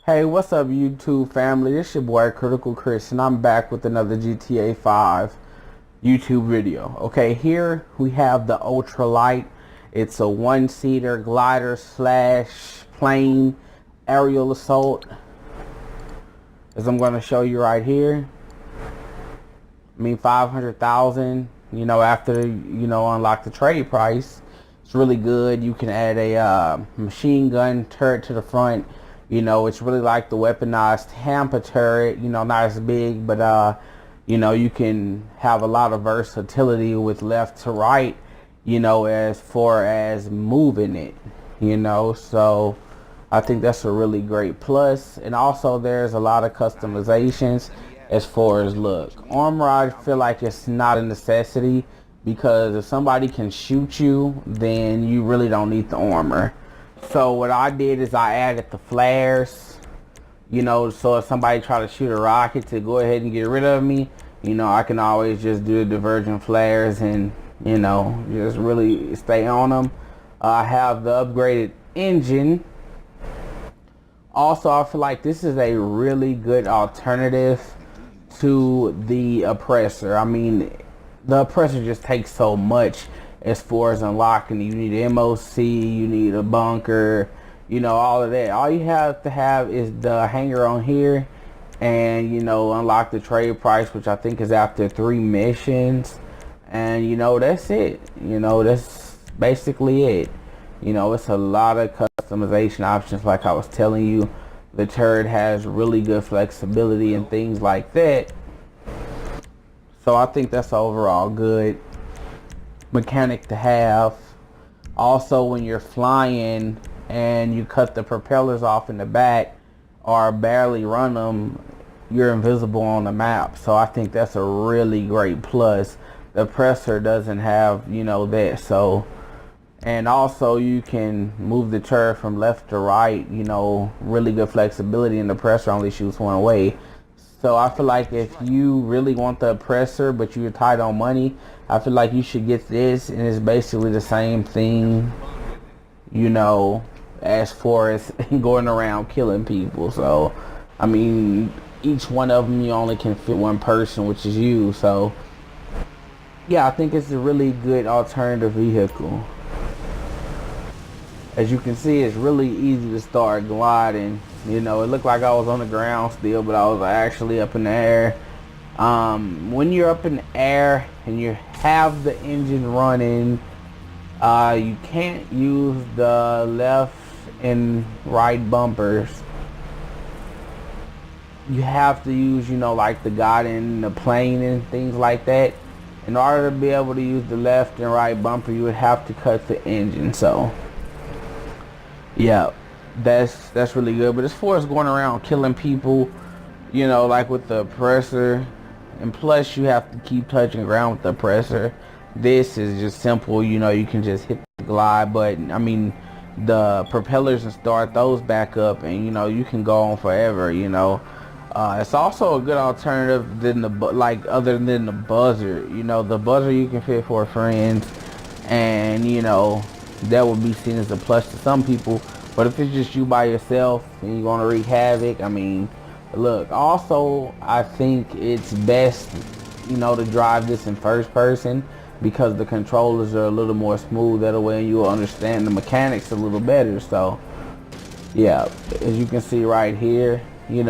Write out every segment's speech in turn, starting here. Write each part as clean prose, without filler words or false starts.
Hey, what's up YouTube family? This your boy Critical Chris and I'm back with another GTA 5 YouTube video. Okay, here we have the Ultralight. It's a one-seater glider slash plane aerial assault, as I'm going to show you right here. I mean, 500,000, after unlock the trade price. It's really good. You can add a machine gun turret to the front. It's really like the weaponized Tampa turret, not as big, but you can have a lot of versatility with left to right, as far as moving it, so I think that's a really great plus. And also there's a lot of customizations as far as look. Armor, I feel like it's not a necessity, because if somebody can shoot you, then you really don't need the armor. So what I did is I added the flares, so if somebody try to shoot a rocket to go ahead and get rid of me, I can always just do the divergent flares and, just really stay on them. I have the upgraded engine. Also, I feel like this is a really good alternative to the oppressor. I mean, the oppressor just takes so much as far as unlocking. You need MOC, you need a bunker, all of that. All you have to have is the hanger on here and, unlock the trade price, which I think is after 3 missions. And, that's it. That's basically it. It's a lot of customization options, like I was telling you. The turret has really good flexibility and things like that. So I think that's overall good mechanic to have. Also, when you're flying and you cut the propellers off in the back or barely run them, you're invisible on the map. So I think that's a really great plus. The oppressor doesn't have, that. So, and also you can move the turret from left to right, really good flexibility, and the oppressor only shoots one way. So I feel like if you really want the oppressor but you're tight on money, I feel like you should get this, and it's basically the same thing, as far as going around killing people. So, I mean, each one of them, you only can fit one person, which is you. So, yeah, I think it's a really good alternative vehicle. As you can see, it's really easy to start gliding. It looked like I was on the ground still, but I was actually up in the air. When you're up in the air and you have the engine running, you can't use the left and right bumpers. You have to use, like the guiding, the plane and things like that. In order to be able to use the left and right bumper, you would have to cut the engine. So, yeah, that's really good. But as far as going around killing people, like with the oppressor, and plus you have to keep touching ground with the oppressor, this is just simple. You can just hit the glide button, the propellers, and start those back up, and you can go on forever. It's also a good alternative than other than the buzzer. The buzzer you can fit for friends, and that would be seen as a plus to some people. But if it's just you by yourself and you want to wreak havoc, look, also I think it's best, to drive this in first person, because the controllers are a little more smooth. That way you'll understand the mechanics a little better. So, yeah, as you can see right here, you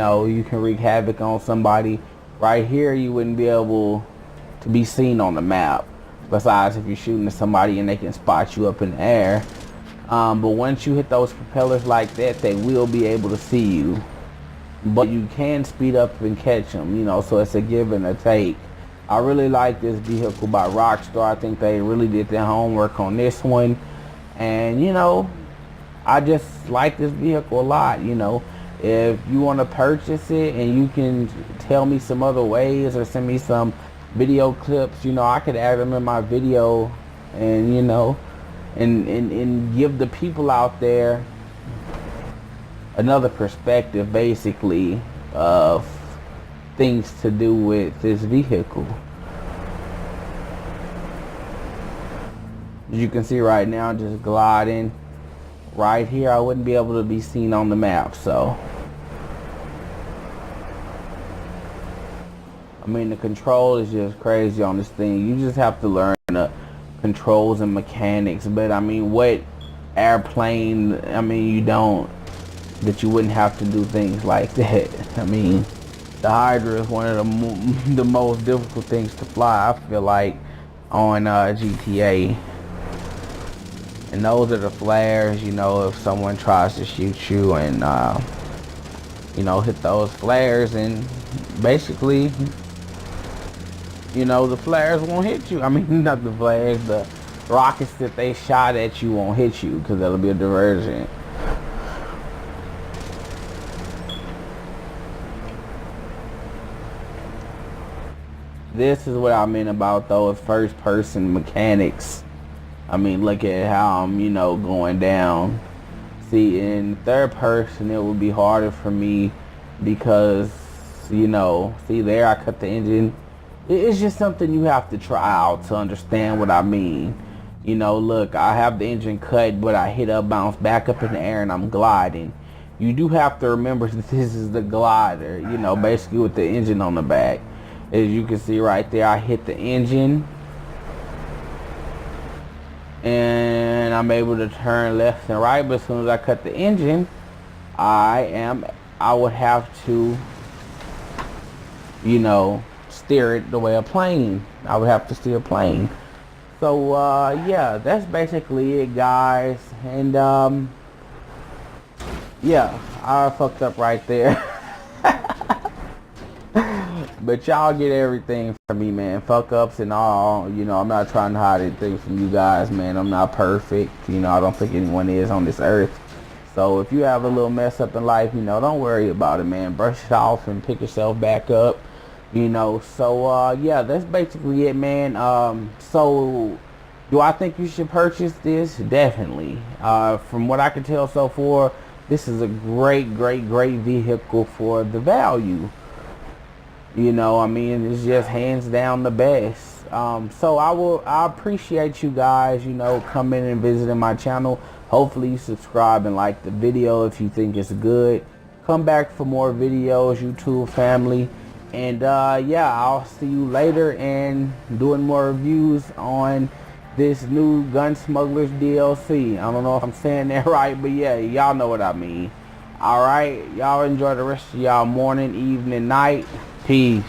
can wreak havoc on somebody. Right here, you wouldn't be able to be seen on the map, besides if you're shooting at somebody and they can spot you up in the air. But once you hit those propellers like that, they will be able to see you. But you can speed up and catch them, so it's a give and a take. I really like this vehicle by Rockstar. I think they really did their homework on this one. And, I just like this vehicle a lot. If you want to purchase it and you can tell me some other ways or send me some video clips, I could add them in my video, and, and give the people out there another perspective, basically, of things to do with this vehicle. As you can see right now, just gliding right here, I wouldn't be able to be seen on the map. So I mean, the control is just crazy on this thing. You just have to learn the controls and mechanics. But I mean, what airplane, I mean, you don't, that you wouldn't have to do things like that. I mean, the Hydra is one of the most difficult things to fly, I feel like, on GTA. And those are the flares, you know, if someone tries to shoot you, and you know, hit those flares, and basically, you know, the flares won't hit you. I mean, not the flares, the rockets that they shot at you won't hit you, because that'll be a diversion. This is what I mean about those first person mechanics. I mean, look at how I'm, you know, going down. See, in third person, it would be harder for me because, you know, see there, I cut the engine. It's just something you have to try out to understand what I mean. You know, look, I have the engine cut, but I hit up, bounce back up in the air, and I'm gliding. You do have to remember that this is the glider, you know, basically with the engine on the back. As you can see right there, I hit the engine, and I'm able to turn left and right. But as soon as I cut the engine, I would have to, you know, steer it the way a plane. I would have to steer a plane. So yeah, that's basically it, guys. And yeah, I fucked up right there. But y'all get everything from me, man. Fuck ups and all. You know, I'm not trying to hide anything from you guys, man. I'm not perfect. You know, I don't think anyone is on this earth. So if you have a little mess up in life, you know, don't worry about it, man. Brush it off and pick yourself back up. You know, so yeah, that's basically it, man. So do I think you should purchase this? Definitely. From what I can tell so far, this is a great vehicle for the value. You know, I mean, it's just hands down the best. So I appreciate you guys, you know, coming and visiting my channel. Hopefully you subscribe and like the video if you think it's good. Come back for more videos, YouTube family. And yeah, I'll see you later and doing more reviews on this new Gun Smugglers DLC. I don't know if I'm saying that right, but yeah, y'all know what I mean. Alright, y'all enjoy the rest of y'all morning, evening, night. Peace.